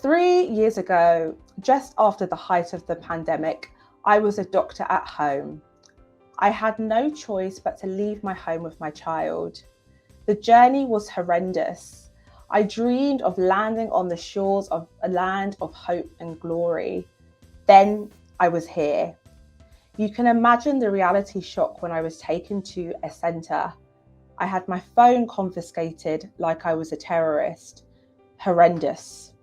3 years ago, just after the height of the pandemic, I was a doctor at home. I had no choice but to leave my home with my child. The journey was horrendous. I dreamed of landing on the shores of a land of hope and glory. Then I was here. You can imagine the reality shock when I was taken to a centre. I had my phone confiscated like I was a terrorist. Horrendous.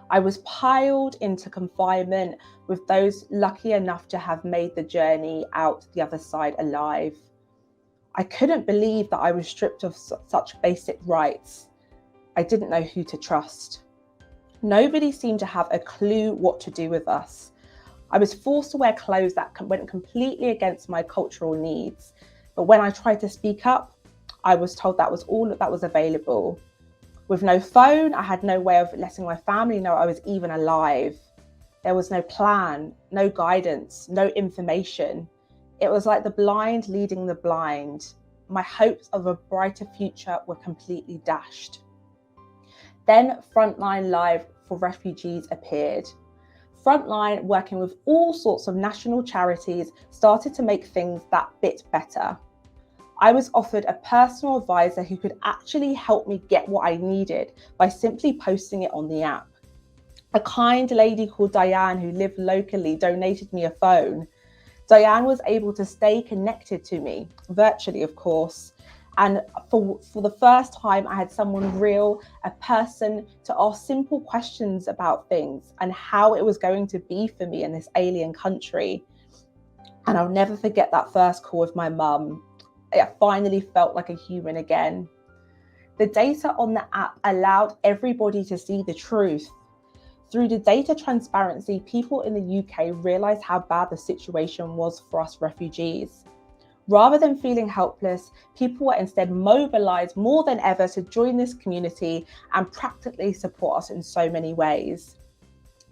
I was piled into confinement with those lucky enough to have made the journey out the other side alive. I couldn't believe that I was stripped of such basic rights. I didn't know who to trust. Nobody seemed to have a clue what to do with us. I was forced to wear clothes that went completely against my cultural needs. But when I tried to speak up, I was told that was all that was available. With no phone, I had no way of letting my family know I was even alive. There was no plan, no guidance, no information. It was like the blind leading the blind. My hopes of a brighter future were completely dashed. Then Frontline Live for Refugees appeared. Frontline, working with all sorts of national charities, started to make things that bit better. I was offered a personal advisor who could actually help me get what I needed by simply posting it on the app. A kind lady called Diane, who lived locally, donated me a phone. Diane was able to stay connected to me, virtually of course. And for the first time, I had someone real, a person to ask simple questions about things and how it was going to be for me in this alien country. And I'll never forget that first call with my mum. I finally felt like a human again. The data on the app allowed everybody to see the truth. Through the data transparency, people in the UK realised how bad the situation was for us refugees. Rather than feeling helpless, people were instead mobilised more than ever to join this community and practically support us in so many ways.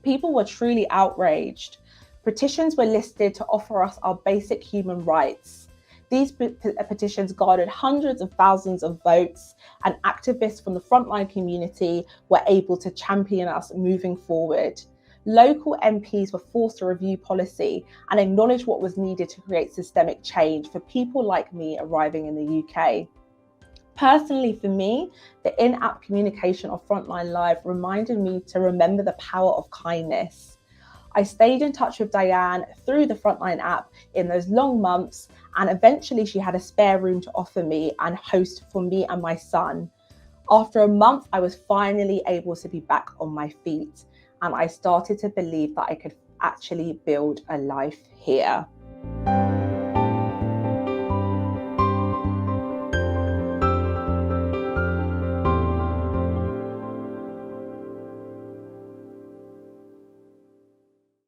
People were truly outraged. Petitions were listed to offer us our basic human rights. These petitions garnered hundreds of thousands of votes, and activists from the frontline community were able to champion us moving forward. Local MPs were forced to review policy and acknowledge what was needed to create systemic change for people like me arriving in the UK. Personally, for me, the in-app communication of Frontline Live reminded me to remember the power of kindness. I stayed in touch with Diane through the Frontline app in those long months, and eventually she had a spare room to offer me and host for me and my son. After a month, I was finally able to be back on my feet, and I started to believe that I could actually build a life here.